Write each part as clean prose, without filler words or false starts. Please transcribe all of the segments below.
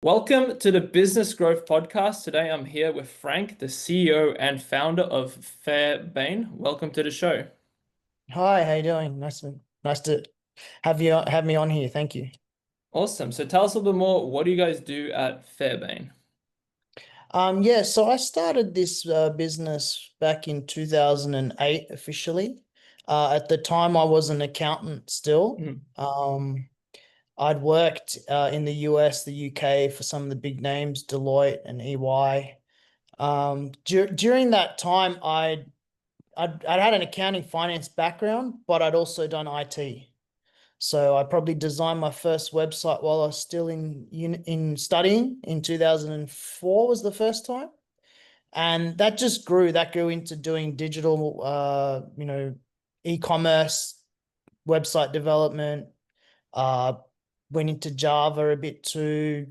Welcome to the Business Growth Podcast. Today I'm here with Frank, the CEO and founder of Fairbane. Welcome to the show. Hi, how you doing? Nice to have me on here. Thank you. Awesome. So tell us a little bit more. What do you guys do at Fairbane? Yeah, so I started this business back in 2008 officially. At the time, I was an accountant still. Mhm. I'd worked in the US, the UK for some of the big names, Deloitte and EY. During that time, I'd had an accounting finance background, but I'd also done IT. So I probably designed my first website while I was still in studying in 2004 was the first time. And that just grew. That grew into doing digital, e-commerce, website development, uh, went into Java a bit too,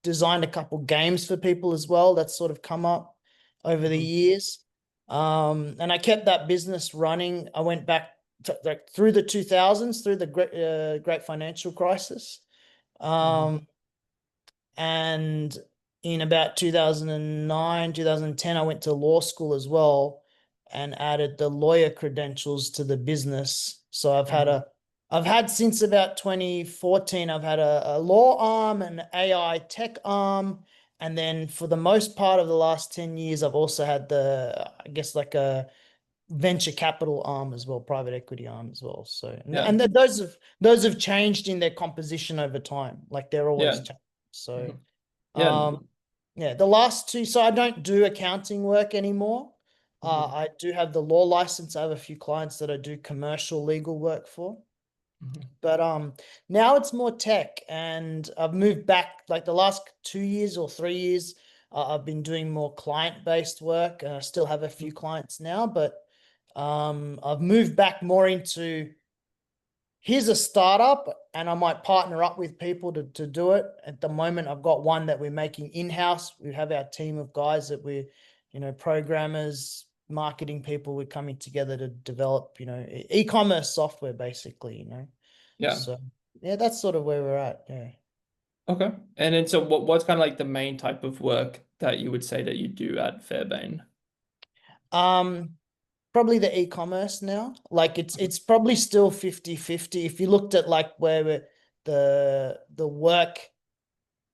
designed a couple games for people as well. That's sort of come up over the Mhm. years. And I kept that business running. I went back like through the 2000s, through the great financial crisis. Mhm. Um, and in about 2009, 2010, I went to law school as well and added the lawyer credentials to the business. So Mhm. I've had since about 2014, I've had a law arm, an AI tech arm, and then for the most part of the last 10 years, I've also had I guess like a venture capital arm as well, private equity arm as well. So, Yeah. those have changed in their composition over time. Like they're always Yeah. changing. So, Mhm. Yeah. um, yeah, the last two. So I don't do accounting work anymore. Mhm. I do have the law license. I have a few clients that I do commercial legal work for. Mhm. But now it's more tech, and I've moved back like the last 2 years or 3 years. I've been doing more client-based work. I still have a few clients now, but I've moved back more into here's a startup and I might partner up with people to do it. At the moment, I've got one that we're making in-house. We have our team of guys that we're, programmers, marketing people, we're coming together to develop, e-commerce software basically. Yeah. So yeah, that's sort of where we're at. Yeah. Okay. And then so what's kind of like the main type of work that you would say that you do at Fairbane? Um, Probably the e-commerce now. Like it's probably still 50-50. If you looked at like where the work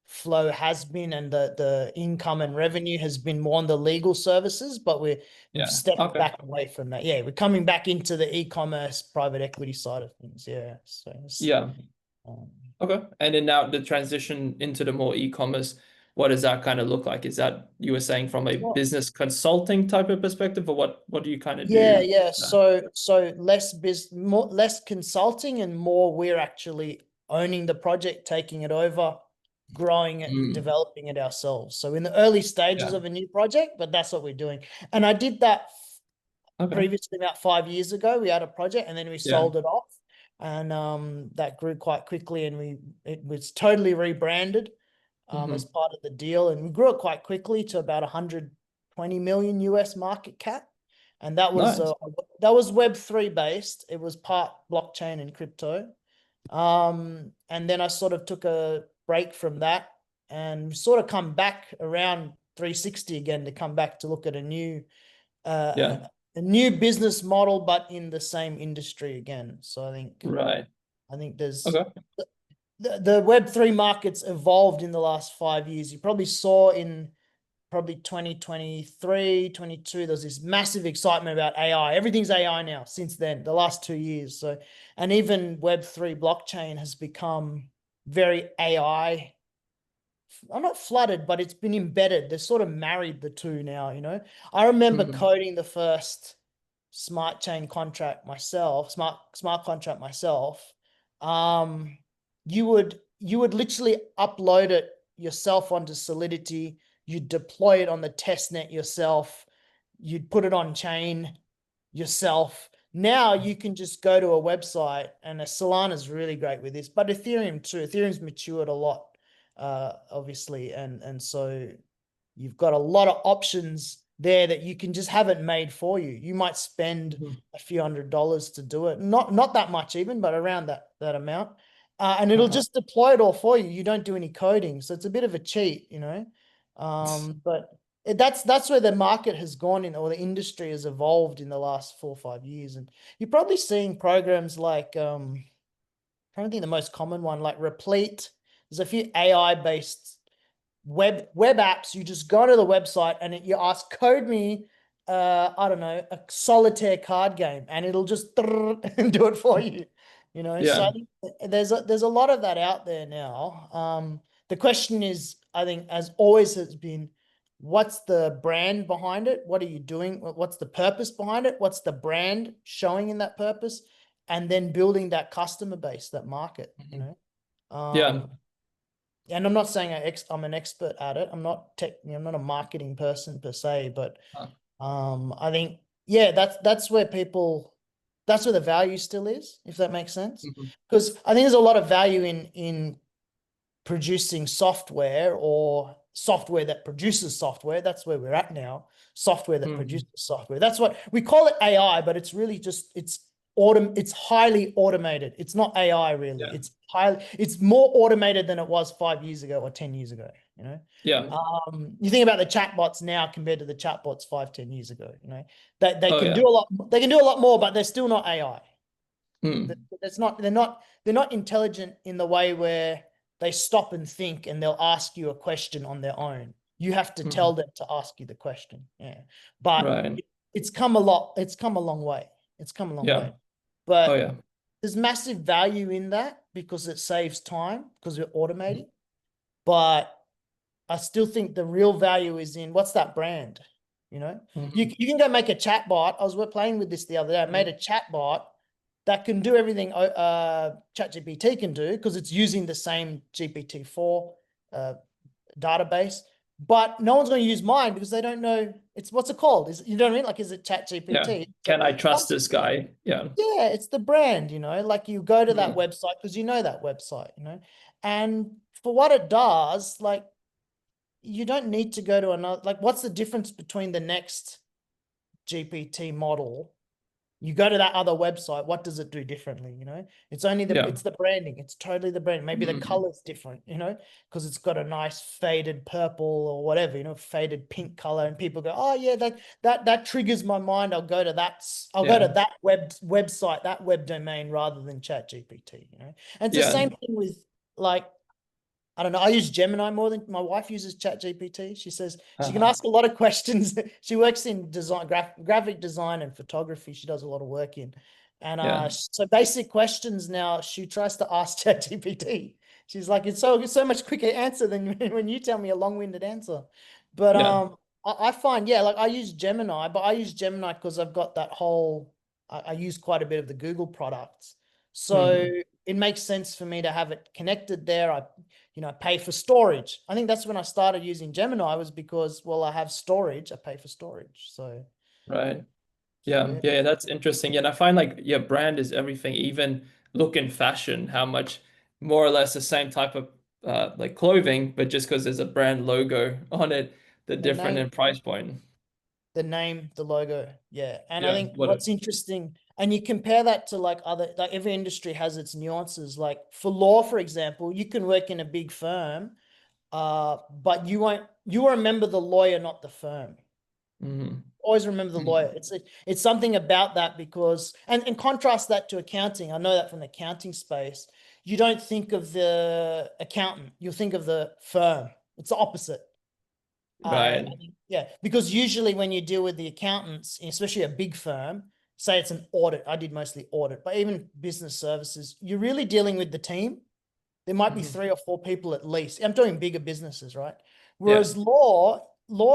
flow has been and the income and revenue has been more on the legal services, but we've Yeah. stepped Okay. back away from that. Yeah, we're coming back into the e-commerce private equity side of things. Yeah. So Yeah. um, Okay. And then now the transition into the more e-commerce, what does that kind of look like? Is that you were saying from a well, business consulting type of perspective, or what do you kind of yeah, do? yeah. Yeah. So less consulting and more we're actually owning the project, taking it over, growing it and Mm, developing it ourselves. So in the early stages yeah. of a new project, but that's what we're doing. And I did that Okay. previously about 5 years ago. We had a project and then we Yeah. sold it off. And that grew quite quickly and it was totally rebranded as Hmm. part of the deal. And we grew it quite quickly to about 120 million US market cap. And Nice. that was Web3 based. It was part blockchain and crypto. And then I sort of took a break from that and sort of come back around 360 again to come back to look at uh, Yeah. a new business model, but in the same industry again. So Right. I think there's Okay. the Web3 markets evolved in the last 5 years. You probably saw in probably 2023, 22, there's this massive excitement about AI. Everything's AI now since then, the last 2 years. So, and even Web3 blockchain has become very AI. I'm not flooded, but it's been embedded. They've sort of married the two now. I remember Hmm. coding the first smart contract myself. Um, you would literally upload it yourself onto Solidity. You'd deploy it on the test net yourself. You'd put it on chain yourself. Now you can just go to a website, and Solana's really great with this, but Ethereum too. Ethereum's matured a lot, obviously, and so you've got a lot of options there that you can just have it made for you. You might spend Hmm. a few $100s to do it, not that much even, but around that amount, and it'll Uh-huh. just deploy it all for you. You don't do any coding, so it's a bit of a cheat, But that's where the market has gone in, or the industry has evolved in the last 4 or 5 years. And you're probably seeing programs like I don't think the most common one, like Replete. There's a few AI based web apps. You just go to the website and you ask, code me, I don't know, a solitaire card game, and it'll just and do it for you. So I Yeah. think there's a lot of that out there now. The question is, I think, as always has been, what's the brand behind it? What are you doing? What's the purpose behind it? What's the brand showing in that purpose? And then building that customer base, that market, Mhm. Yeah. Um, and I'm not saying I'm an expert at it. I'm not a marketing person per se, but Uh, I think, yeah, that's where that's where the value still is, if that makes sense. mhm. Because I think there's a lot of value in producing software, or software that produces software. That's where we're at now. Software that Mhm. produces software. That's what we call it, AI, but it's really just it's highly automated. It's not AI really. Yeah. It's more automated than it was 5 years ago or 10 years ago, Yeah. You think about the chatbots now compared to the chatbots 5, 10 years ago, that they Oh can yeah. do a lot, more, but they're still not AI. Mm. That's not they're not intelligent in the way where they stop and think and they'll ask you a question on their own. You have to tell Mhm. them to ask you the question. Yeah. But Right. it's come a long way. It's come a long Yeah. way. Oh But yeah. there's massive value in that because it saves time because we're Mhm. automating. But I still think the real value is in, what's that brand? Mhm. You can go make a chat bot. I was playing with this the other day. I made Mhm. a chat bot that can do everything ChatGPT can do because it's using the same GPT-4 uh, database. But no one's going to use mine because they don't know it's, what's it called? You know what I mean? Like, is it Yeah. ChatGPT? So Can I trust that's, this guy? Yeah. yeah, it's the brand, like you go to that Mhm. website because you know that website, and for what it does, like, you don't need to go to another, like, what's the difference between the next GPT model? You go to that other website, what does it do differently? Yeah. It's the branding. It's totally the brand. Maybe the Mhm. color's different, because it's got a nice faded purple or whatever, faded pink color, and people go, oh yeah, that triggers my mind. I'll go to Yeah. that website, that web domain rather than Chat GPT, And it's the Yeah. same thing with, like, I don't know. I use Gemini more than my wife uses ChatGPT. She says she can Uh-huh. ask a lot of questions. She works in design, graphic design and photography. She does a lot of work in. And Yeah. so basic questions now she tries to ask ChatGPT. She's like, it's so much quicker answer than when you tell me a long-winded answer. But Yeah. I find, yeah, like I use Gemini, but I use Gemini because I've got that whole I use quite a bit of the Google products. So Mhm. it makes sense for me to have it connected there. I pay for storage. I think that's when I started using Gemini, was because, well, I have storage, I pay for storage. Right. So Yeah. yeah. Yeah. That's interesting. Yeah. And I find like yeah, brand is everything, even look and fashion, how much more or less the same type of like clothing, but just because there's a brand logo on it, the The different name, in price point. the logo. Yeah. And I Yeah. think What what's interesting, and you compare that to like every industry has its nuances. Like for law, for example, you can work in a big firm, but you will remember the lawyer, not the firm. mm-hmm. Always remember the lawyer. It's something about that, because and contrast that to accounting. I know that from the accounting space, you don't think of the accountant, you'll think of the firm. It's the opposite. Right. Yeah, because usually when you deal with the accountants, especially a big firm, say it's an audit. I did mostly audit, but even business services, you're really dealing with the team. There might be Mhm. 3 or 4 people at least. I'm doing bigger businesses, right? Yeah. Whereas law,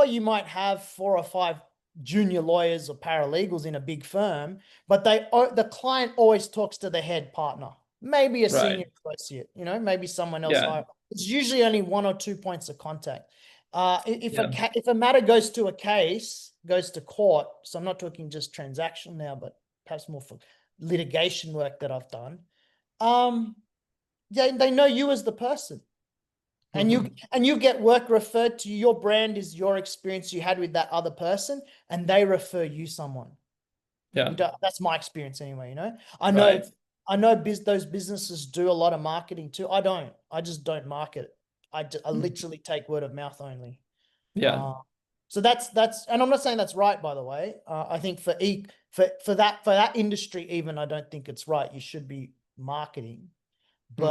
you might have 4 or 5 junior lawyers or paralegals in a big firm, but the client always talks to the head partner, maybe a senior Right. associate, maybe someone else Yeah. higher. It's usually only 1 or 2 points of contact. Yeah. If a matter goes to court, so I'm not talking just transaction now, but perhaps more for litigation work that I've done. Um, they know you as the person, and you hmm and you get work referred to you. Your brand is your experience you had with that other person, and they refer you someone. Yeah. That's my experience anyway. I know Right. I know those businesses do a lot of marketing too. I don't. I just don't market it. I Mm. literally take word of mouth only. Yeah. Uh, so that's, and I'm not saying that's right, by the way. I think for that industry, even I don't think it's right. You should be marketing. Hmm.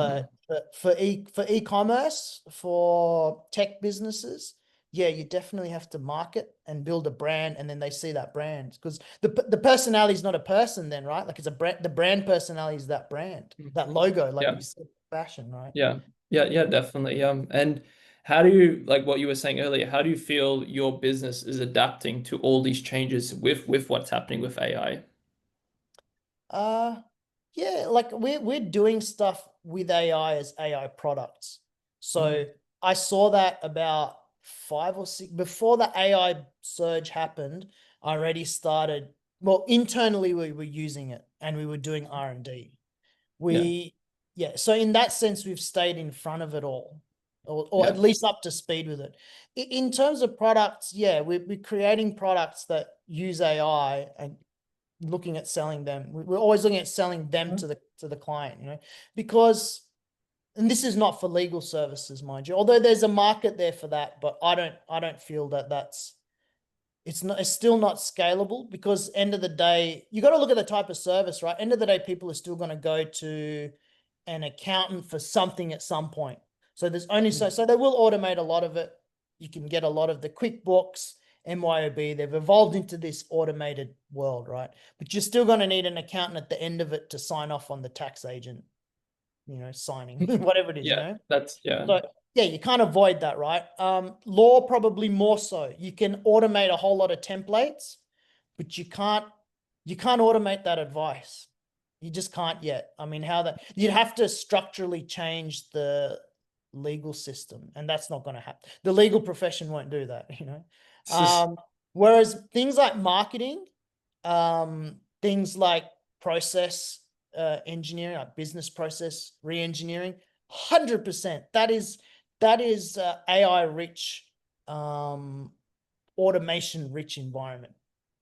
But for e-commerce, for tech businesses, yeah, you definitely have to market and build a brand, and then they see that brand because the personality is not a person, then, right? Like it's a brand. The brand personality is that brand, that logo, like Yeah. you said, fashion, right? Yeah. Yeah. Yeah, definitely. And how do you, like what you were saying earlier, how do you feel your business is adapting to all these changes with what's happening with AI? Uh, yeah, like we're doing stuff with AI as AI products. So Mm. I saw that about 5 or 6 before the AI surge happened. I already started. Well, internally we were using it and we were doing R&D. Yeah. We Yeah, so in that sense, we've stayed in front of it all, or Yeah. at least up to speed with it. In terms of products, yeah, we're creating products that use AI and looking at selling them. We're always looking at selling them Mhm. to the client, because, and this is not for legal services, mind you, although there's a market there for that, but I don't feel that it's still not scalable, because end of the day, you got to look at the type of service, right? End of the day, people are still going to go to an accountant for something at some point. So there's only so they will automate a lot of it. You can get a lot of the QuickBooks, MYOB. They've evolved into this automated world, right? But you're still going to need an accountant at the end of it to sign off on the tax agent, signing whatever it is, Yeah. That's yeah. So yeah, you can't avoid that, right? Law probably more so. You can automate a whole lot of templates, but you can't automate that advice. You just can't yet. I mean, how that you'd have to structurally change the legal system, and that's not going to happen. The legal profession won't do that. It's just Um, Whereas things like marketing, things like process engineering, like business process re-engineering, 100%. That is AI rich, automation rich environment,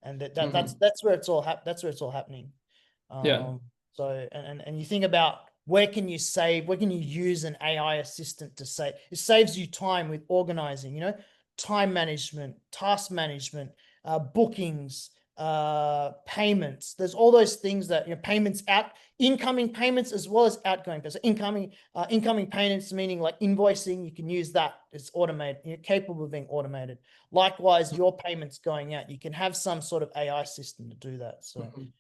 and that's mhm. that's where it's all that's where it's all happening. Yeah. So and you think about where can you use an AI assistant to save? It saves you time with organizing, time management, task management, bookings, payments. There's all those things that, payments out, incoming payments as well as outgoing payments. So incoming payments, meaning like invoicing, you can use that. It's automated, capable of being automated. Likewise, your payments going out, you can have some sort of AI system to do that. So Mhm.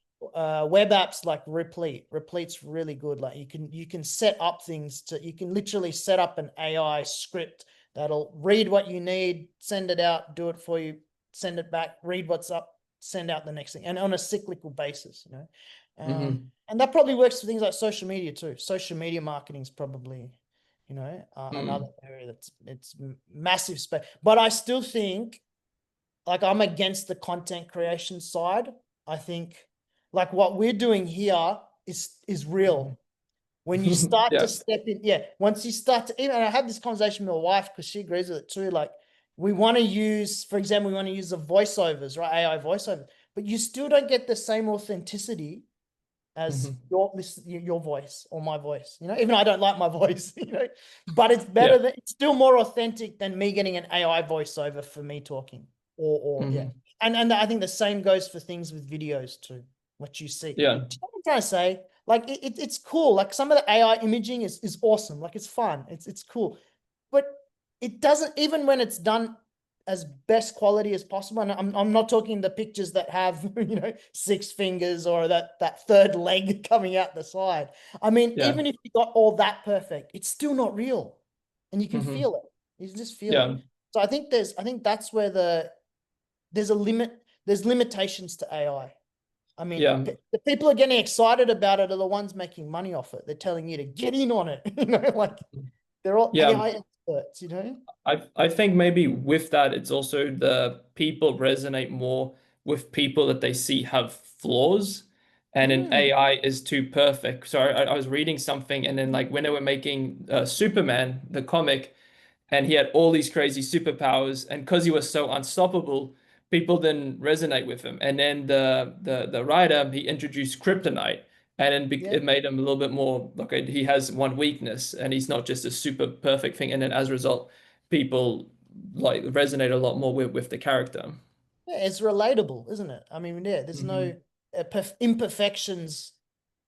web apps like Replete's really good. Like you can set up things you can literally set up an AI script that'll read what you need, send it out, do it for you, send it back, read what's up, send out the next thing, and on a cyclical basis. Mhm. And that probably works for things like social media too. Social media marketing is probably, another Mhm. area it's massive space. But I still think, like, I'm against the content creation side. I think, like, what we're doing here is real. When you start to Yeah. step in, yeah, once you start to, even I had this conversation with my wife because she agrees with it too. Like, we want to use, for example, we want to use the voiceovers, right? AI voiceovers, but you still don't get the same authenticity as Mhm. your voice or my voice. Even I don't like my voice, but it's Yeah. better it's still more authentic than me getting an AI voiceover for me talking. Or yeah. Mhm. And I think the same goes for things with videos too, what you see. Do you Yeah. know what I'm trying to say? Like it's cool. Like some of the AI imaging is awesome. Like it's fun. It's cool. But it doesn't, even when it's done as best quality as possible. And I'm not talking the pictures that have, 6 fingers or that third leg coming out the side. I mean, Yeah. even if you got all that perfect, it's still not real. And you can Mhm. feel it. You just feel it. Yeah. So I think that's where there's a limit, there's limitations to AI. I mean, Yeah. the people are getting excited about it are the ones making money off it. They're telling you to get in on it. Like they're all Yeah. AI experts. I think maybe with that, it's also the people resonate more with people that they see have flaws, and an Mm. AI is too perfect. So I was reading something, and then like when they were making Superman, the comic, and he had all these crazy superpowers, and because he was so unstoppable, people didn't resonate with him. And then the writer, he introduced kryptonite, And then Yeah. it made him a little bit more, okay, he has one weakness and he's not just a super perfect thing. And then as a result, people like resonate a lot more with the character. Yeah, it's relatable, isn't it? I mean, yeah, there's no Hmm. imperfections.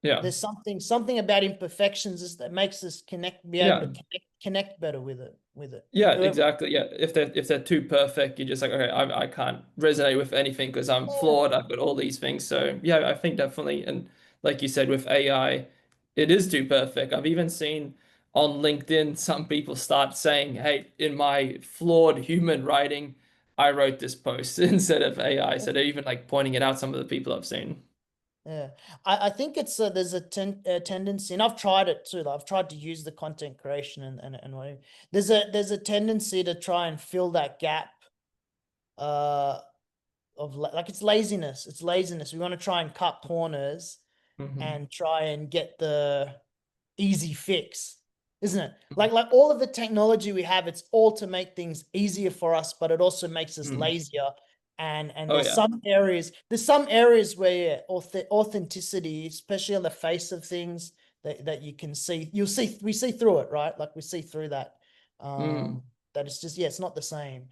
Yeah. There's something about imperfections that makes us be able to Yeah. connect better with it. Yeah, Whoever. exactly. Yeah. If they're too perfect, you're just like, okay, I can't resonate with anything because I'm Yeah, flawed. I've got all these things. So yeah, I think definitely. And like you said, with AI, it is too perfect. I've even seen on LinkedIn some people start saying, hey, in my flawed human writing, I wrote this post instead of AI. So they're even like pointing it out, some of the people I've seen. yeah. I think it's there's a tendency, and I've tried it too. Like, I've tried to use the content creation and whatever. There's a tendency to try and fill that gap. Uh, like it's laziness. It's laziness. We want to try and cut corners Hmm. and try and get the easy fix, isn't it? Like all of the technology we have, it's all to make things easier for us, but it also makes us Mm. lazier. And Oh yeah. there's some areas where authenticity, especially on the face of things, that you can see, we see through it, right? Like we see through that. Mm. Um, that it's just, yeah, it's not the same.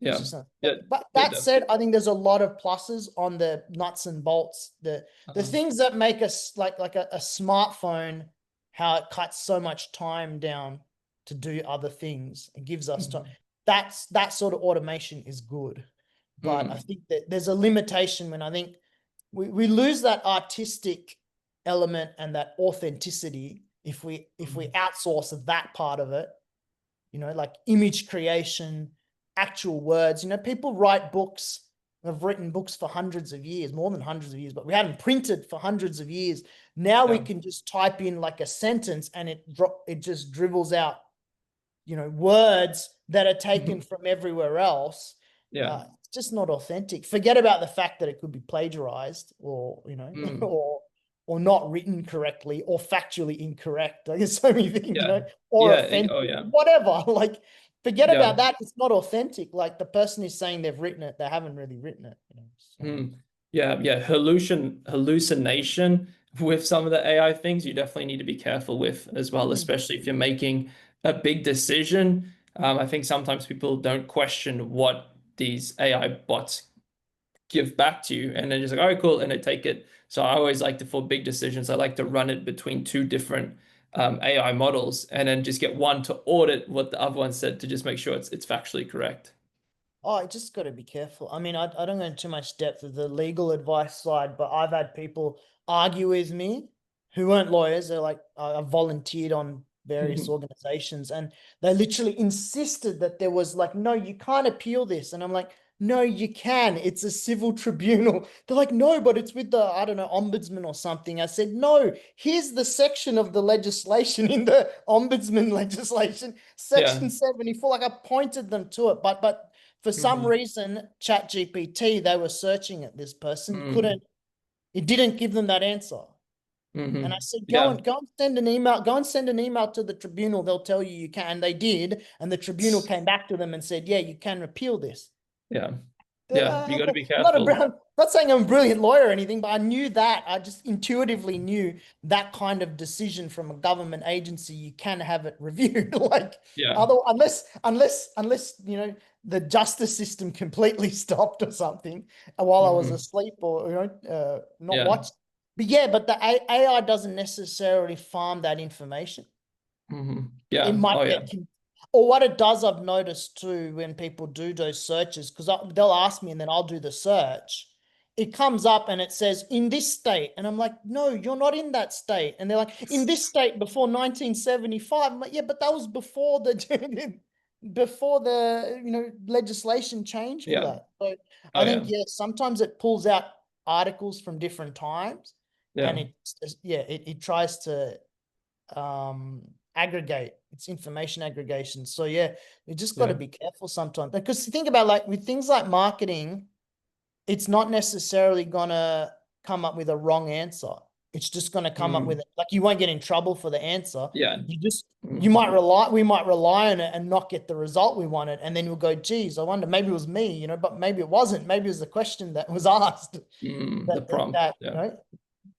It's Yeah. just not. Yeah. But Yeah. that said, I think there's a lot of pluses on the nuts and bolts. The Uh, things that make us like a smartphone, how it cuts so much time down to do other things. It gives us time. mhm. That sort of automation is good. But I Mm. think that there's a limitation when I think we lose that artistic element and that authenticity if we Mm. outsource that part of it, like image creation, actual words. People write books, have written books for hundreds of years, more than hundreds of years, but we hadn't printed for hundreds of years. Now we Yeah. can just type in like a sentence and it just dribbles out, words that are taken Mhm. from everywhere else. Yeah. It's just not authentic. Forget about the fact that it could be plagiarized or, Mm. or not written correctly or factually incorrect. Like there's so many things, Yeah. or Yeah. offensive, Oh yeah. whatever. Like forget Yeah. about that. It's not authentic. Like the person is saying they've written it, they haven't really written it. So. Mm. Yeah. Yeah. Hallucination with some of the AI things you definitely need to be careful with as well, Mm. especially if you're making a big decision. I think sometimes people don't question what these AI bots give back to you, and then just like, all right, cool, and they take it. So I always like to, for big decisions, I like to run it between two different AI models, and then just get one to audit what the other one said to just make sure it's factually correct. Oh, I just got to be careful. I mean, I don't go into too much depth of the legal advice side, but I've had people argue with me who weren't lawyers. They're like, I volunteered on various organizations and they literally insisted that there was like, no, you can't appeal this. And I'm like, no, you can. It's a civil tribunal. They're like, no, but it's with the, I don't know, ombudsman or something. I said, no, here's the section of the legislation in the ombudsman legislation, Yeah. section 74. Like I pointed them to it, but for some Hmm. reason, ChatGPT, they were searching at this person, Hmm. it didn't give them that answer. And I Hmm. said, Yeah. go and send an email, to the tribunal. They'll tell you you can. And they did. And the tribunal came back to them and said, yeah, you can appeal this. Yeah. Yeah. You I'm got to be not careful. not saying I'm a brilliant lawyer or anything, but I knew that. I just intuitively knew that kind of decision from a government agency, you can have it reviewed. Like Yeah. other unless the justice system completely stopped or something while I was Hmm. asleep or not Yeah. watched. But yeah, but the AI doesn't necessarily farm that information. Hmm. It Yeah. might Oh yeah. get or what it does, I've noticed too, when people do those searches, because they'll ask me and then I'll do the search. It comes up and it says in this state, and I'm like, no, you're not in that state. And they're like, in this state before 1975. I'm like, yeah, but that was before the before the legislation changed for Yeah. that. So Oh I think yeah. yeah, sometimes it pulls out articles from different times, and Yeah. it tries to aggregate, it's information aggregation. So yeah, you just got to Yeah. be careful sometimes, because think about like with things like marketing, it's not necessarily gonna come up with a wrong answer. It's just gonna come up with Mm. it, like you won't get in trouble for the answer. Yeah. You just you Mm. might rely we might rely on it and not get the result we wanted, and then we'll go, geez, I wonder, maybe it was me, but maybe it wasn't. Maybe it was the question that was asked Mm. that The prompt. that Yeah.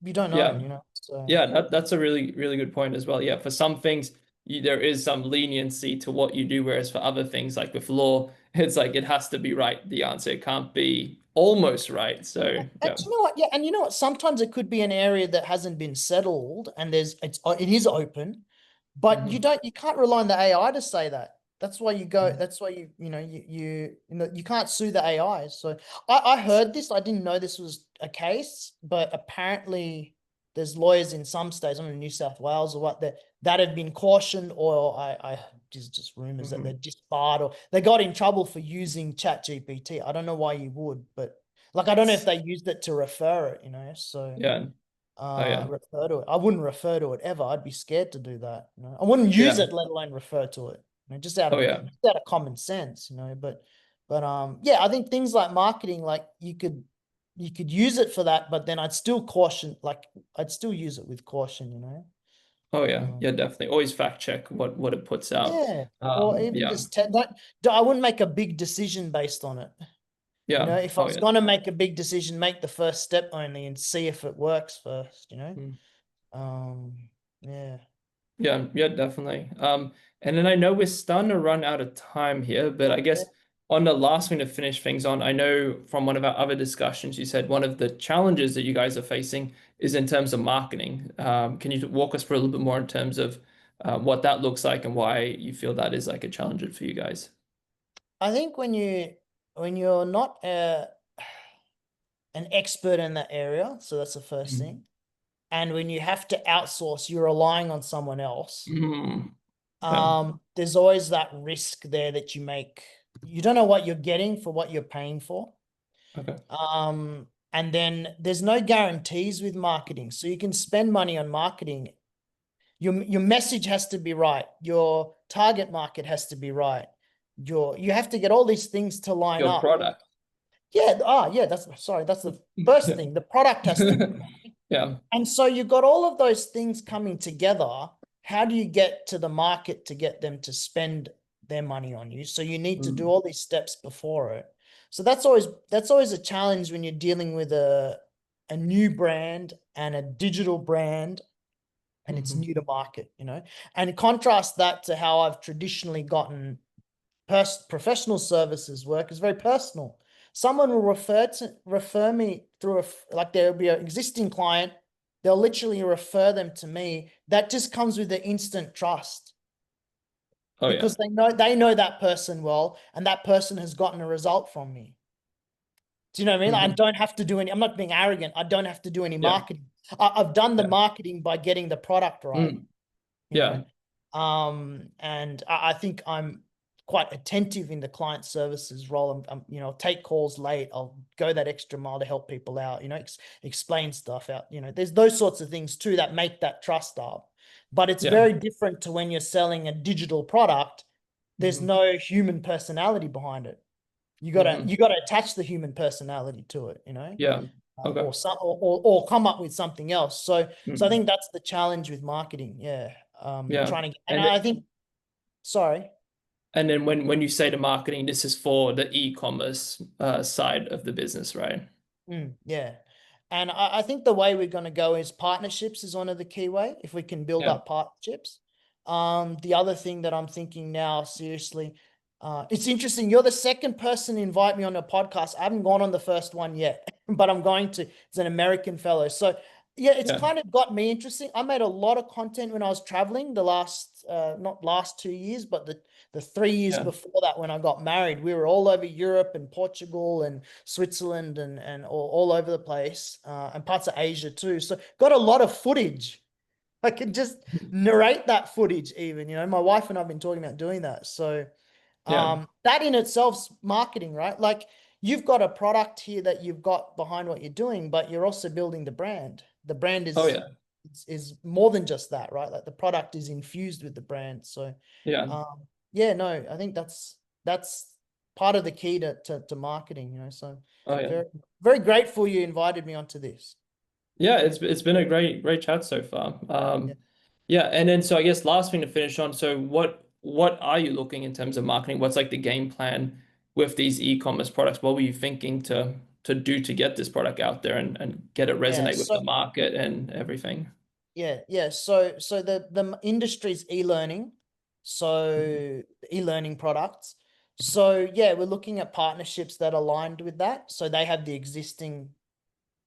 you don't know, Yeah. So Yeah, that's a really good point as well. Yeah, for some things there is some leniency to what you do, whereas for other things like with law, it's like it has to be right, the answer. It can't be almost right. So and yeah. you know what? Yeah, and you know what? Sometimes it could be an area that hasn't been settled, and it is open, but Hmm. you can't rely on the AI to say that. That's why you go. Hmm. That's why you can't sue the AI. So I heard this. I didn't know this was a case, but apparently there's lawyers in some states, I'm in New South Wales or what, that have been cautioned, or I just rumors that they're Hmm. disbarred or they got in trouble for using Chat GPT. I don't know why you would, but like I don't know if they used it to refer it, so Yeah. Oh yeah. refer to it. I wouldn't refer to it ever. I'd be scared to do that. I wouldn't use Yeah. it, let alone refer to it. Oh yeah. Just out of common sense. But yeah, I think things like marketing, like you could use it for that, but then I'd still caution, like I'd still use it with caution. Oh yeah. Um, Yeah, definitely. Always fact check what it puts out. yeah, or even Yeah. just I wouldn't make a big decision based on it. Yeah. If I Oh was yeah. gonna make a big decision, make the first step only and see if it works first. Mm. Um, yeah. Yeah, yeah, definitely. And then I know we're starting to run out of time here, but I Yeah. guess on the last thing to finish things on, I know from one of our other discussions, you said one of the challenges that you guys are facing is in terms of marketing. Can you walk us through a little bit more in terms of what that looks like and why you feel that is like a challenge for you guys? I think when you're not an expert in that area, so that's the first Mm. thing. And when you have to outsource, you're relying on someone else. Mm. Yeah. There's always that risk there that you don't know what you're getting for what you're paying for. Okay. And then there's no guarantees with marketing. So you can spend money on marketing. Your message has to be right. Your target market has to be right. You have to get all these things to line Your up. product. Yeah, yeah, that's the first thing. The product has to be right. Yeah. And so you've got all of those things coming together. How do you get to the market to get them to spend their money on you? So you need to do Mm. all these steps before it. So that's always a challenge when you're dealing with a new brand and a digital brand and it's Mhm. new to market. And contrast that to how I've traditionally gotten professional services work is very personal. Someone will refer me through like there'll be an existing client. They'll literally refer them to me. That just comes with the instant trust Oh yeah. because they know that person well, and that person has gotten a result from me. Do you know what I mean? I Mhm. don't have to do any. I'm not being arrogant. I don't have to do any Yeah. marketing. I've done the Yeah. marketing by getting the product right. Mm. you know. Yeah. And I think I'm quite attentive in the client services role. I'll take calls late. I'll go that extra mile to help people out, explain stuff out. There's those sorts of things too that make that trust up. But it's Yeah. very different to when you're selling a digital product. There's Hmm. no human personality behind it. You gotta Hmm. you gotta attach the human personality to it. Yeah. Okay. Or come up with something else. So I Hmm. think that's the challenge with marketing. Yeah. Yeah. Trying to get, and And I think, sorry. and then when you say the marketing, this is for the e-commerce side of the business, right? Yeah. And I think the way we're going to go is partnerships is one of the key way, if we can build Yeah. up partnerships. The other thing that I'm thinking now, seriously, it's interesting. You're the second person to invite me on a podcast. I haven't gone on the first one yet, but I'm going to. It's an American fellow. So yeah, it's Yeah. kind of got me interesting. I made a lot of content when I was traveling the last, not last 2 years, but the 3 years Yeah. before that when I got married. We were all over Europe and Portugal and Switzerland and all over the place, and parts of Asia too. So got a lot of footage. I can just narrate that footage even. My wife and I've been talking about doing that. So Yeah. that in itself's marketing, right? Like you've got a product here that you've got behind what you're doing, but you're also building the brand. The brand Oh is yeah. is more than just that, right? Like the product is infused with the brand. So Yeah. um, yeah, no, I think that's part of the key to marketing. So Oh yeah. very very grateful you invited me onto this. Yeah, it's been a great chat so far. Yeah. Yeah, and then so I guess last thing to finish on. So what are you looking in terms of marketing? What's like the game plan with these e-commerce products? What were you thinking to to do to get this product out there and get it Yeah. resonate with So the market and everything. yeah. So the industry's e-learning, Mhm. so e-learning products. So yeah, we're looking at partnerships that aligned with that. So they have the existing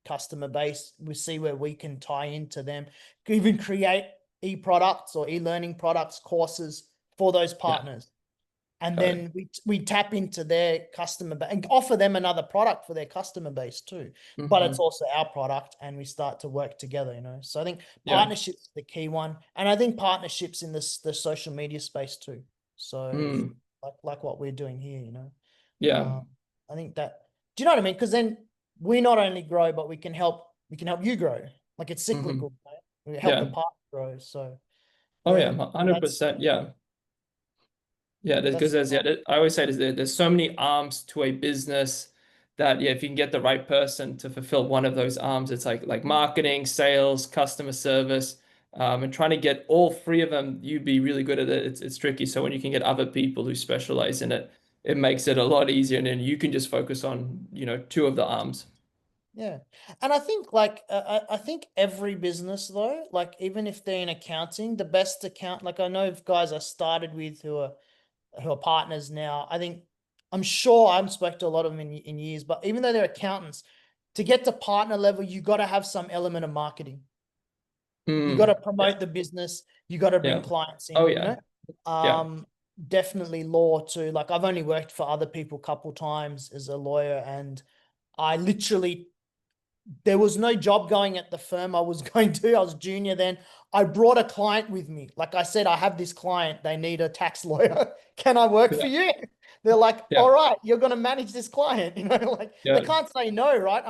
customer base. We see where we can tie into them, even create e-products or e-learning products, courses for those Yeah, partners. And got it. then we tap into their customer base and offer them another product for their customer base too. But it's Hmm. also our product, and we start to work together, you know. So I think Yeah. partnerships is the key one, and I think partnerships in this the social media space too. So Mm. like what we're doing here, you know. Yeah. Uh, I think that, do you know what I mean? Because then we not only grow, but we can help you grow. Like it's Hmm. cyclical, right? We help the Yeah. partner grow. So Oh yeah, yeah, that's 100%. Yeah. Yeah, because that's I always say there's so many arms to a business that yeah, if you can get the right person to fulfill one of those arms, it's like marketing, sales, customer service, and trying to get all three of them, you'd be really good at it. It's tricky. So when you can get other people who specialize in it, it makes it a lot easier, and then you can just focus on, two of the arms. yeah. And I think like I think every business though, like even if they're in accounting, the best account, like I know of guys I started with who are partners now. I think I'm sure I haven't spoken to a lot of them in years, but even though they're accountants, to get to partner level, you got to have some element of marketing. You got to Mm. Yeah. promote the business. You got to bring Yeah. clients Oh in, you yeah. know. Yeah. Definitely law too. Like I've only worked for other people a couple times as a lawyer, and I literally there was no job going at the firm I was going to. I was junior then. I brought a client with me. Like I said, I have this client. They need a tax lawyer. Can I work for Yeah. you? They're like, Yeah. all right, you're going to manage this client. You know, like they Yeah. can't say no, right?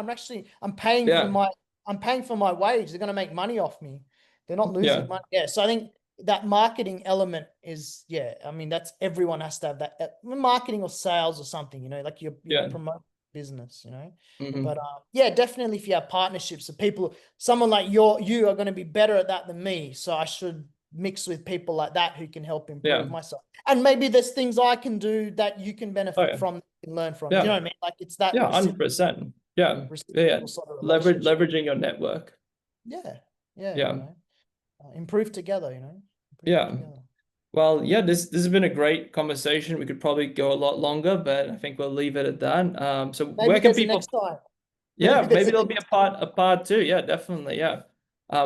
Yeah. I'm paying for my wage. They're going to make money off me. They're not losing Yeah. money. Yeah. So I think that marketing element is, yeah, I mean, that's everyone has to have that marketing or sales or something, you know, like you're Yeah. promoting business, you know. But Hmm. yeah, definitely if you have partnerships of people, someone like you are going to be better at that than me. So I should mix with people like that who can help improve Yeah. myself. And maybe there's things I can do that you can Oh benefit yeah. from and learn from. Do you know Yeah. what I mean? Like it's that Yeah, 100%. Yeah. Yeah. Yeah. reciprocal sort of relationship. Leveraging your network. Yeah. Yeah, you Yeah. know. Improve together, you know. Improve Yeah. together. Well, yeah, this has been a great conversation. We could probably go a lot longer, but I think we'll leave it at that. So Maybe where can there's a people, next time. yeah, Maybe there's maybe a there'll be next time. a part two. Yeah, definitely. Yeah.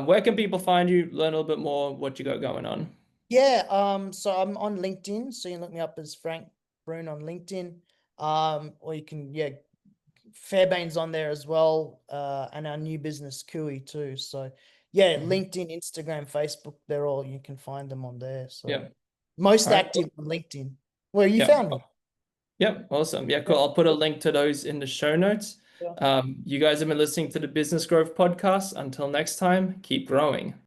Where can people find you, learn a little bit more what you got going on? Yeah, so I'm on LinkedIn, so you can look me up as Frank Brun on LinkedIn. Or you can, yeah, Fairbane's on there as well, and our new business Kui too. So yeah, Mhm. LinkedIn, Instagram, Facebook, they're all, you can find them on there. So Yeah. most All right. active Cool. on LinkedIn. Where you Yeah. found me. Yeah. Awesome. Yeah, Yeah. cool. I'll put a link to those in the show notes. Yeah. You guys have been listening to the Business Growth Podcast. Until next time, keep growing.